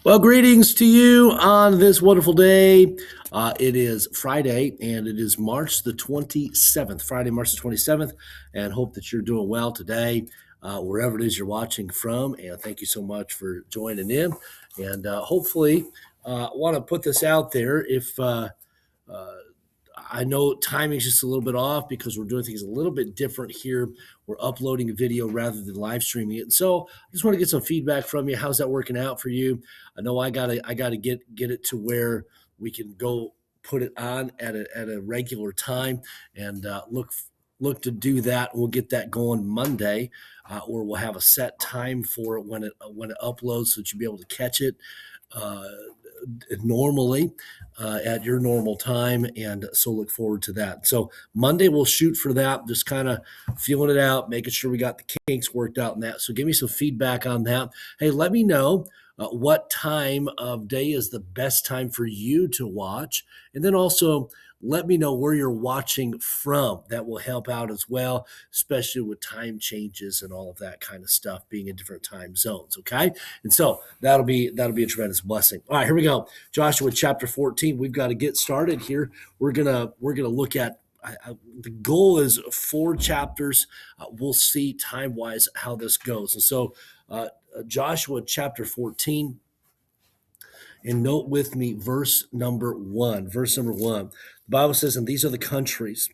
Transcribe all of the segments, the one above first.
Well, greetings to you on this wonderful day. It is Friday and it is March the 27th, Friday, March the 27th, and hope that you're doing well today, wherever it is you're watching from. And thank you so much for joining in. And hopefully, I want to put this out there. If uh, I know timing's just a little bit off because we're doing things a little bit different here. We're uploading a video rather than live streaming it. And so I just want to get some feedback from you. How's that working out for you? I know I gotta get it to where we can go put it on at a regular time and look to do that. We'll get that going Monday, or we'll have a set time for it when it uploads, so that you'll be able to catch it uh, normally at your normal time. And so look forward to that. So Monday we'll shoot for that, just kind of feeling it out, making sure we got the kinks worked out in that. So give me some feedback on that. Hey, let me know what time of day is the best time for you to watch. And then also let me know where you're watching from. That will help out as well, especially with time changes and all of that kind of stuff, being in different time zones. Okay. And so that'll be a tremendous blessing. All right, here we go. Joshua chapter 14. We've got to get started here. We're gonna look at the goal is 4 chapters. We'll see time wise how this goes. And so Joshua chapter 14, and note with me verse number 1. Verse number 1. The Bible says, "And these are the countries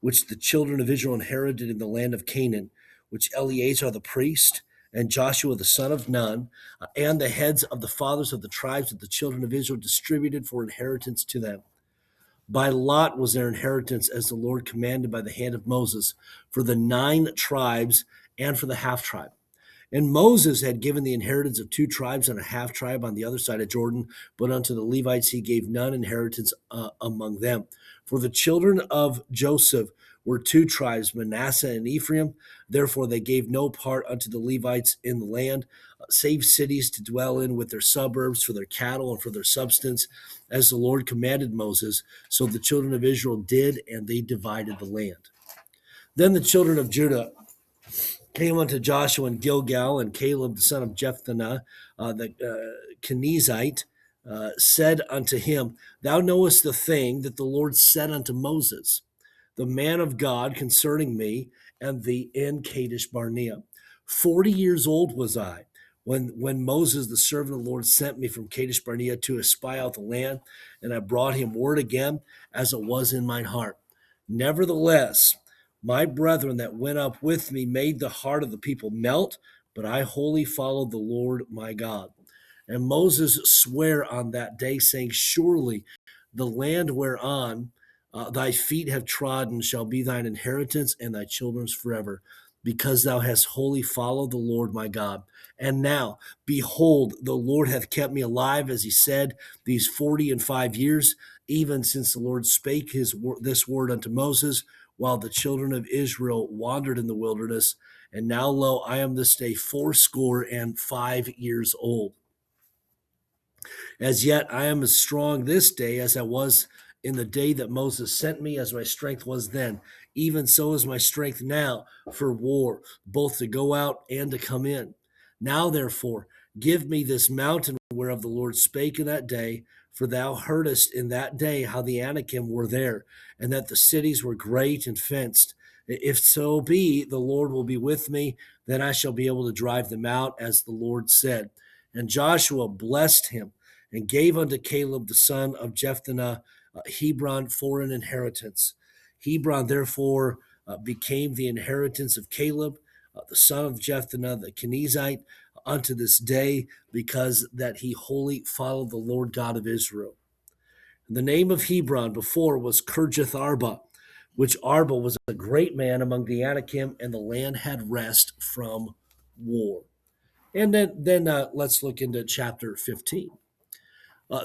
which the children of Israel inherited in the land of Canaan, which Eleazar the priest and Joshua the son of Nun, and the heads of the fathers of the tribes of the children of Israel distributed for inheritance to them. By lot was their inheritance, as the Lord commanded by the hand of Moses, for the 9 tribes and for the half tribe. And Moses had given the inheritance of 2 tribes and a half tribe on the other side of Jordan, but unto the Levites he gave none inheritance among them. For the children of Joseph were 2 tribes, Manasseh and Ephraim. Therefore they gave no part unto the Levites in the land, save cities to dwell in with their suburbs for their cattle and for their substance, as the Lord commanded Moses. So the children of Israel did, and they divided the land. Then the children of Judah came unto Joshua in Gilgal, and Caleb the son of Jephunneh, the Kenizzite, said unto him, Thou knowest the thing that the Lord said unto Moses, the man of God, concerning me and thee in Kadesh Barnea. 40 years old was I when Moses, the servant of the Lord, sent me from Kadesh Barnea to espy out the land, and I brought him word again as it was in mine heart. Nevertheless, my brethren that went up with me made the heart of the people melt, but I wholly followed the Lord my God. And Moses sware on that day, saying, Surely the land whereon thy feet have trodden shall be thine inheritance and thy children's forever, because thou hast wholly followed the Lord my God. And now, behold, the Lord hath kept me alive, as he said, these 40 and 5 years, even since the Lord spake this word unto Moses, while the children of Israel wandered in the wilderness. And now, lo, I am this day 85 years old. As yet I am as strong this day as I was in the day that Moses sent me, as my strength was then. Even so is my strength now for war, both to go out and to come in. Now, therefore, give me this mountain whereof the Lord spake in that day, for thou heardest in that day how the Anakim were there, and that the cities were great and fenced. If so be the Lord will be with me, then I shall be able to drive them out, as the Lord said. And Joshua blessed him and gave unto Caleb the son of Jephunneh Hebron for an inheritance. Hebron therefore became the inheritance of Caleb, the son of Jephunneh the Kenizzite, unto this day, because that he wholly followed the Lord God of Israel. The name of Hebron before was Kirjath Arba, which Arba was a great man among the Anakim, and the land had rest from war. And then let's look into chapter 15.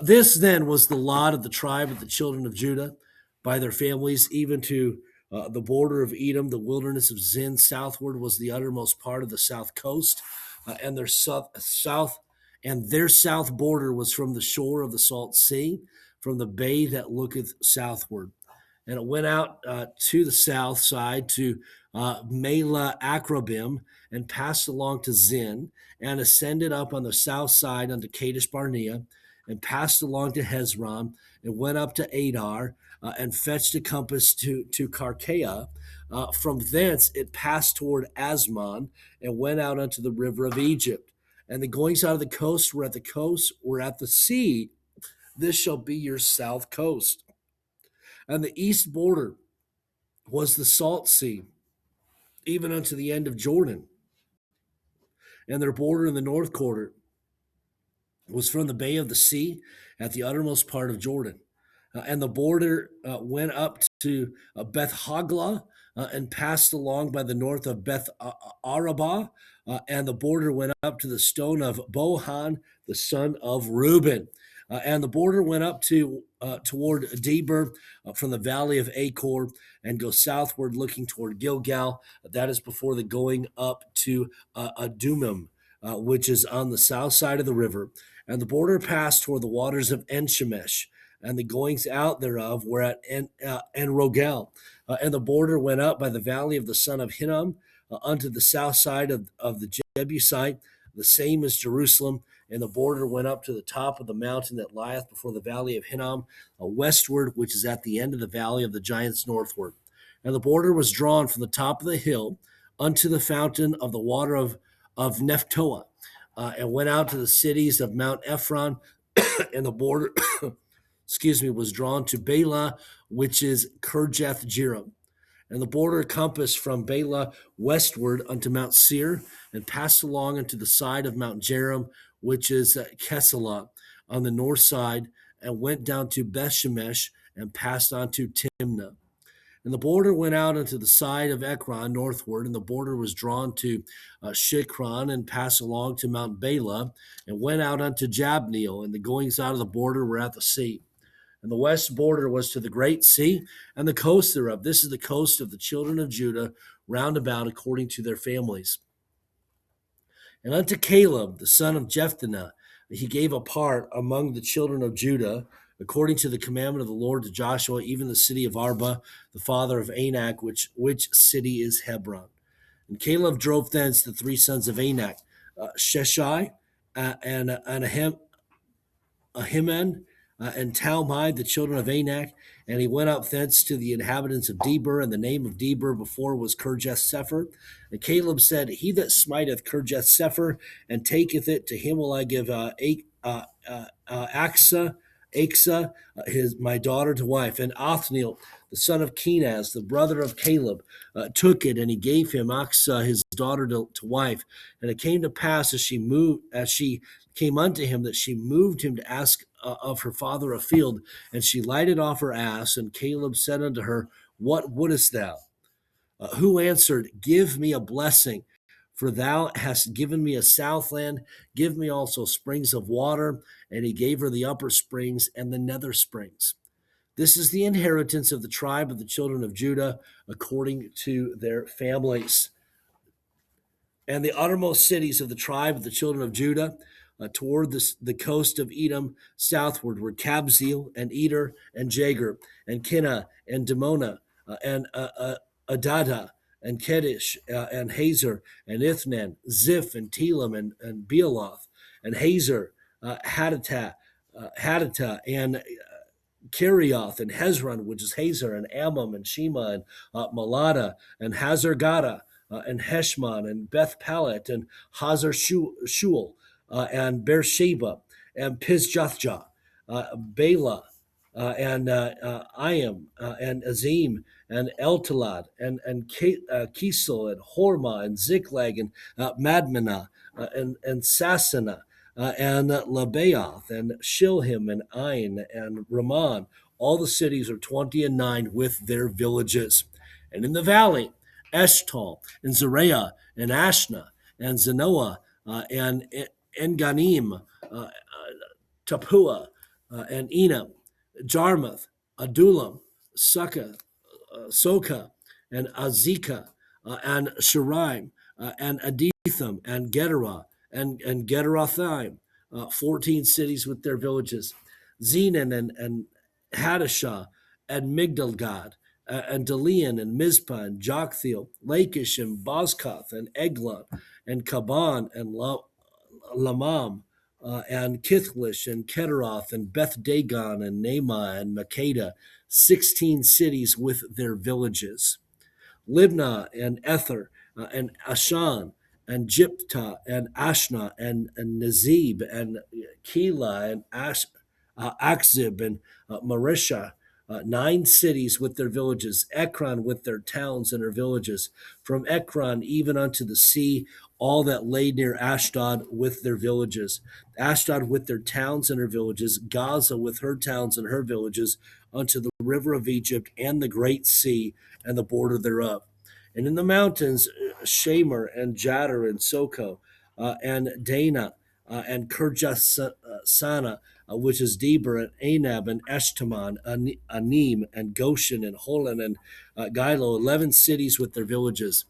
This then was the lot of the tribe of the children of Judah by their families, even to the border of Edom, the wilderness of Zin. Southward was the uttermost part of the south coast, and their south border was from the shore of the salt sea, from the bay that looketh southward. and it went out to the south side to Mela Akrabim, and passed along to Zin, and ascended up on the south side unto Kadesh Barnea, and passed along to Hezron, and went up to Adar, and fetched a compass to Karkea. From thence it passed toward Asmon, and went out unto the river of Egypt. And the goings out of the coast were at the coast, were at the sea. This shall be your south coast. And the east border was the salt sea, even unto the end of Jordan. And their border in the north quarter was from the bay of the sea at the uttermost part of Jordan. And the border went up to Beth Hagla, and passed along by the north of Beth Arabah, and the border went up to the stone of Bohan, the son of Reuben. And the border went up to toward Debir, from the valley of Achor, and go southward looking toward Gilgal. That is before the going up to Adumim, which is on the south side of the river. And the border passed toward the waters of En-Shemesh, and the goings out thereof were at En-Rogel. And the border went up by the valley of the son of Hinnom, unto the south side of the Jebusite, the same as Jerusalem. And the border went up to the top of the mountain that lieth before the valley of Hinnom, westward, which is at the end of the valley of the giants northward. And the border was drawn from the top of the hill unto the fountain of the water of Nephtoah, and went out to the cities of Mount Ephron. And the border was drawn to Bela, which is Kirjath Jearim. And the border compassed from Bela westward unto Mount Seir, and passed along unto the side of Mount Jearim, which is Kesalah, on the north side, and went down to Bethshemesh, and passed on to Timnah. And the border went out unto the side of Ekron northward, and the border was drawn to Shikron, and passed along to Mount Bela, and went out unto Jabneel, and the goings out of the border were at the sea. And the west border was to the great sea, and the coast thereof. This is the coast of the children of Judah, round about according to their families. And unto Caleb, the son of Jephunneh, he gave a part among the children of Judah, according to the commandment of the Lord to Joshua, even the city of Arba, the father of Anak, which city is Hebron. And Caleb drove thence the three sons of Anak, Sheshai, and Ahiman, and Talmai, the children of Anak. And he went up thence to the inhabitants of Debir, and the name of Debir before was Kirjath Sepher. And Caleb said, He that smiteth Kirjath Sepher and taketh it, to him will I give Achsah, my daughter, to wife. And Othniel, the son of Kenaz, the brother of Caleb, took it, and he gave him Achsah, his daughter, to wife. And it came to pass as she came unto him, that she moved him to ask of her father a field, and she lighted off her ass. And Caleb said unto her, What wouldest thou? Who answered, Give me a blessing, for thou hast given me a southland. Give me also springs of water. And he gave her the upper springs and the nether springs. This is the inheritance of the tribe of the children of Judah, according to their families. And the uttermost cities of the tribe of the children of Judah, toward the coast of Edom southward, were Kabzeel, and Eder, and Jagur, and Kinnah, and Dimona, and Adada, and Kedesh, and Hazer, and Ithnan, Ziph, and Telam, and Bealoth, and Hazer, Haditah, and Kerioth, and Hezron, which is Hazer, and Ammon, and Shema, and Malada, and Hazar-Gada, and Heshmon, and Beth Palet, and Hazar Shul, and Beersheba, and Pisjathjah, Bela, and Ayam, and Azim, and Eltalad, and Kisel, and Hormah, and Ziklag, and Madmenah, and Sassana, and Labaoth, and Shilhim, and Ain, and Ramon. All the cities are 20 and 9 with their villages. And in the valley, Eshtal, and Zereah, and Ashna, and Zanoah, and Enganim, Tapua, and Enam, Jarmuth, Adullam, Soka, and Azekah, and Sharaim, and Aditham, and Gederah, and Gederothaim, 14 cities with their villages. Zenan, and Hadashah, and Migdalgad, and Delian, and Mizpah, and Joktheel, Lachish, and Bozkath, and Eglon, and Kaban, and Lamam, and Kithlish, and Kedaroth, and Beth Dagon, and Naamah, and Makeda, 16 cities with their villages. Libnah and Ether, and Ashan and Jiptah and Ashna and Nazib and Keilah and Akzib and Marisha, 9 cities with their villages, Ekron with their towns and their villages, from Ekron even unto the sea, all that lay near Ashdod with their villages, Ashdod with their towns and her villages, Gaza with her towns and her villages, unto the river of Egypt and the great sea and the border thereof. And in the mountains, Shamer and Jadar and Soko, and Dana, and Kirjath Sana, which is Deber, and Anab, and Eshtaman, Anim, and Goshen, and Holon, and Gilo, 11 cities with their villages,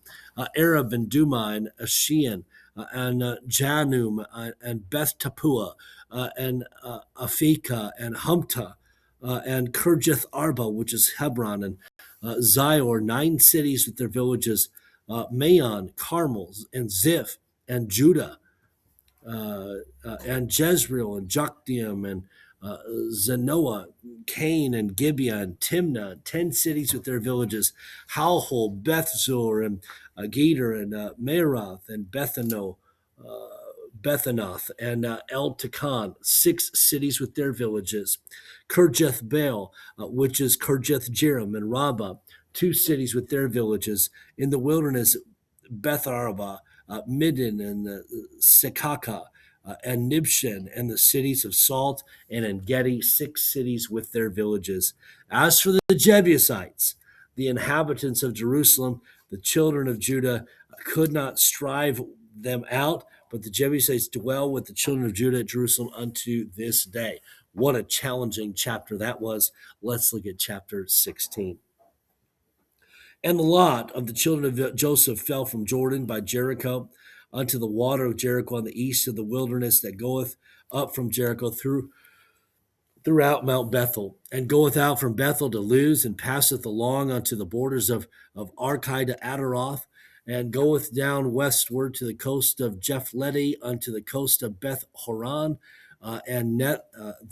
Arab, and Duma, and Ashian, and Janum, and Beth Tapua, and Afika, and Humta, and Kirjath Arba, which is Hebron, and Zior, 9 cities with their villages, Maon, Carmel, and Ziph, and Judah, and Jezreel, and Jokdeam, and Zanoah, Cain, and Gibeah, and Timnah, 10 cities with their villages, Halhol, Bethzur, and Geder, and Meroth, and Bethanoth, and El Takan, 6 cities with their villages, Kirjath Baal, which is Kirjath Jearim, and Rabbah, 2 cities with their villages. In the wilderness, Beth Araba, Midden, and Sekaka, and Nibshan, and the cities of Salt, and En Gedi, 6 cities with their villages. As for the Jebusites, the inhabitants of Jerusalem, the children of Judah could not strive them out, but the Jebusites dwell with the children of Judah at Jerusalem unto this day. What a challenging chapter that was. Let's look at chapter 16. And the lot of the children of Joseph fell from Jordan by Jericho unto the water of Jericho on the east of the wilderness that goeth up from Jericho throughout Mount Bethel, and goeth out from Bethel to Luz, and passeth along unto the borders of Archi to Adaroth, and goeth down westward to the coast of Japhleti unto the coast of Beth Horon, the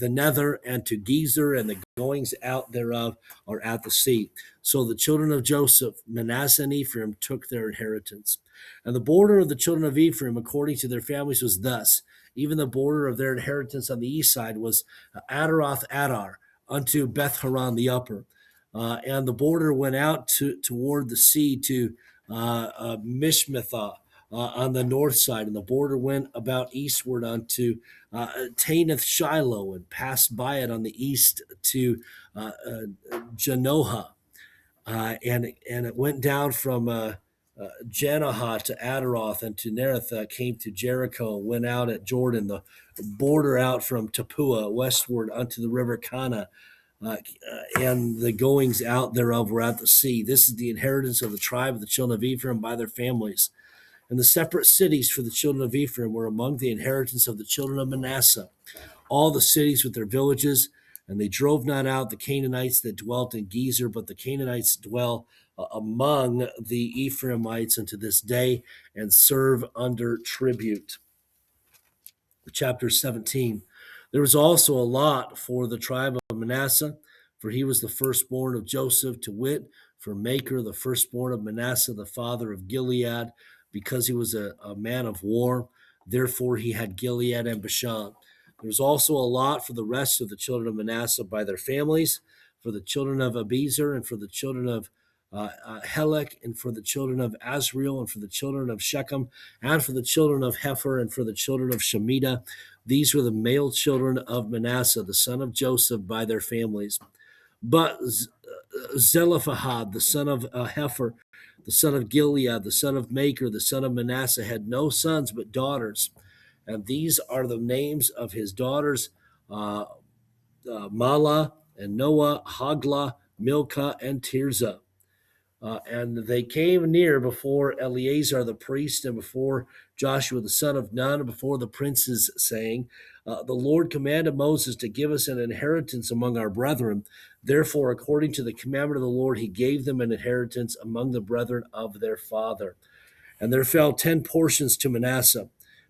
nether, and to Gezer, and the goings out thereof are at the sea. So the children of Joseph, Manasseh and Ephraim, took their inheritance. And the border of the children of Ephraim, according to their families, was thus. Even the border of their inheritance on the east side was Adaroth Adar unto Beth Horon the upper. And the border went out toward the sea to Mishmethah on the north side, and the border went about eastward unto Taanath Shiloh, and passed by it on the east to Janohah, and it went down from Janohah to Adaroth, and to Nerith, came to Jericho, went out at Jordan, the border out from Tapua westward unto the river Kana, and the goings out thereof were at the sea. This is the inheritance of the tribe of the children of Ephraim by their families. And the separate cities for the children of Ephraim were among the inheritance of the children of Manasseh, all the cities with their villages. And they drove not out the Canaanites that dwelt in Gezer, but the Canaanites dwell among the Ephraimites unto this day, and serve under tribute. Chapter 17. There was also a lot for the tribe of Manasseh, for he was the firstborn of Joseph, to wit, for Machir, the firstborn of Manasseh, the father of Gilead, because he was a man of war. Therefore he had Gilead and Bashan. There was also a lot for the rest of the children of Manasseh by their families, for the children of Abiezer, and for the children of Helek, and for the children of Azriel, and for the children of Shechem, and for the children of Hefer, and for the children of Shemitah. These were the male children of Manasseh, the son of Joseph, by their families. But Zelophehad, the son of Hefer, the son of Gilead, the son of Machir, the son of Manasseh, had no sons but daughters. And these are the names of his daughters, Mahlah, and Noah, Haglah, Milcah, and Tirzah. And they came near before Eleazar the priest and before Joshua the son of Nun and before the princes, saying, the Lord commanded Moses to give us an inheritance among our brethren. Therefore, according to the commandment of the Lord, he gave them an inheritance among the brethren of their father. And there fell 10 portions to Manasseh,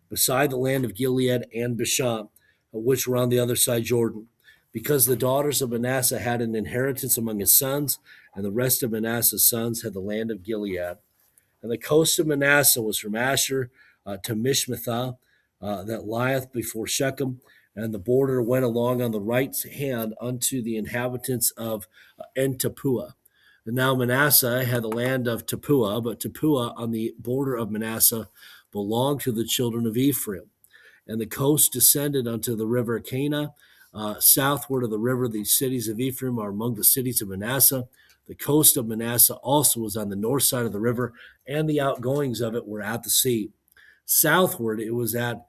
beside the land of Gilead and Bashan, which were on the other side Jordan, because the daughters of Manasseh had an inheritance among his sons, and the rest of Manasseh's sons had the land of Gilead. And the coast of Manasseh was from Asher to Mishmethah, that lieth before Shechem, and the border went along on the right hand unto the inhabitants of En Tappuah. And now Manasseh had the land of Tappuah, but Tappuah on the border of Manasseh belonged to the children of Ephraim. And the coast descended unto the river Cana. Southward of the river, the cities of Ephraim are among the cities of Manasseh. The coast of Manasseh also was on the north side of the river, and the outgoings of it were at the sea. Southward it was at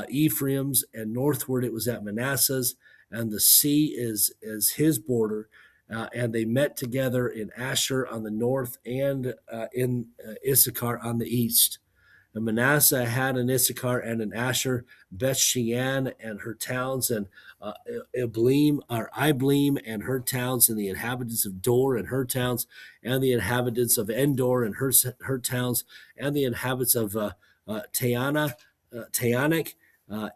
Ephraim's, and northward it was at Manasseh's, and the sea is his border. And they met together in Asher on the north and in Issachar on the east. And Manasseh had an Issachar and an Asher, Beth Shean and her towns, and Ibleam and her towns, and the inhabitants of Dor and her towns, and the inhabitants of Endor and her towns, and the inhabitants of Taanach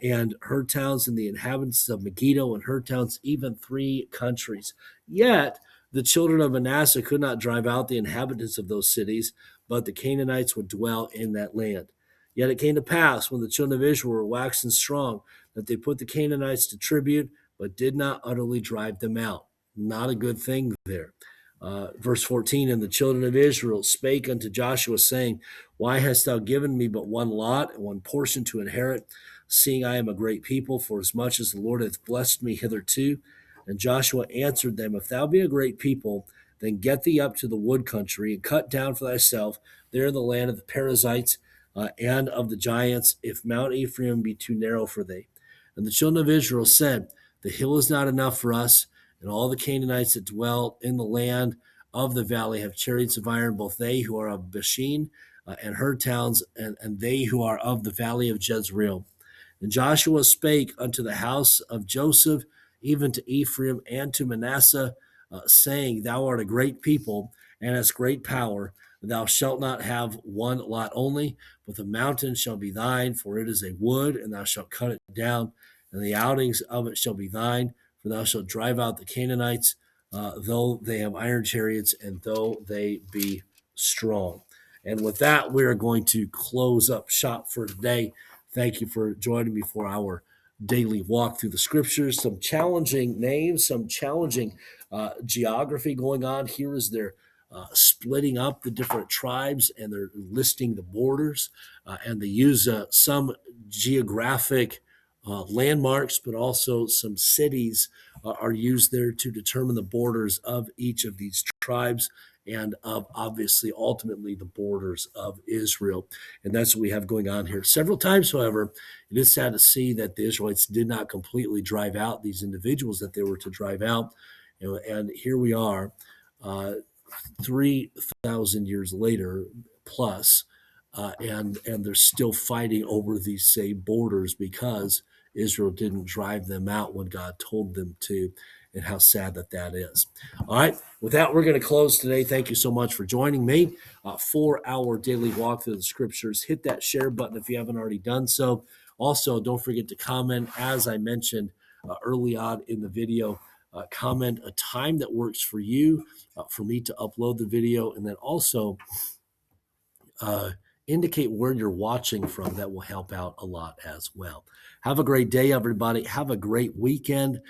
and her towns, and the inhabitants of Megiddo and her towns, even 3 countries. Yet the children of Manasseh could not drive out the inhabitants of those cities, but the Canaanites would dwell in that land. Yet it came to pass, when the children of Israel were waxen strong, that they put the Canaanites to tribute, but did not utterly drive them out. Not a good thing there. Verse 14, and the children of Israel spake unto Joshua, saying, why hast thou given me but one lot and one portion to inherit, seeing I am a great people, for as much as the Lord hath blessed me hitherto? And Joshua answered them, if thou be a great people, then get thee up to the wood country, and cut down for thyself there in the land of the Perizzites and of the giants, if Mount Ephraim be too narrow for thee. And the children of Israel said, the hill is not enough for us, and all the Canaanites that dwell in the land of the valley have chariots of iron, both they who are of Bashan and her towns, and they who are of the valley of Jezreel. And Joshua spake unto the house of Joseph, even to Ephraim and to Manasseh, saying, thou art a great people, and hast great power. Thou shalt not have one lot only, but the mountain shall be thine, for it is a wood, and thou shalt cut it down, and the outings of it shall be thine, for thou shalt drive out the Canaanites, though they have iron chariots, and though they be strong. And with that, we are going to close up shop for today. Thank you for joining me for our daily walk through the scriptures. Some challenging names, some challenging geography going on. Here is their splitting up the different tribes, and they're listing the borders, and they use some geographic landmarks, but also some cities are used there to determine the borders of each of these tribes, and of obviously ultimately the borders of Israel. And that's what we have going on here. Several times, however, it is sad to see that the Israelites did not completely drive out these individuals that they were to drive out. And here we are, 3,000 years later plus, and they're still fighting over these same borders because Israel didn't drive them out when God told them to, and how sad that is. All right, with that, we're going to close today. Thank you so much for joining me for our daily walk through the scriptures. Hit that share button if you haven't already done so. Also, don't forget to comment, as I mentioned early on in the video. Comment a time that works for you, for me to upload the video, and then also indicate where you're watching from. That will help out a lot as well. Have a great day, everybody. Have a great weekend.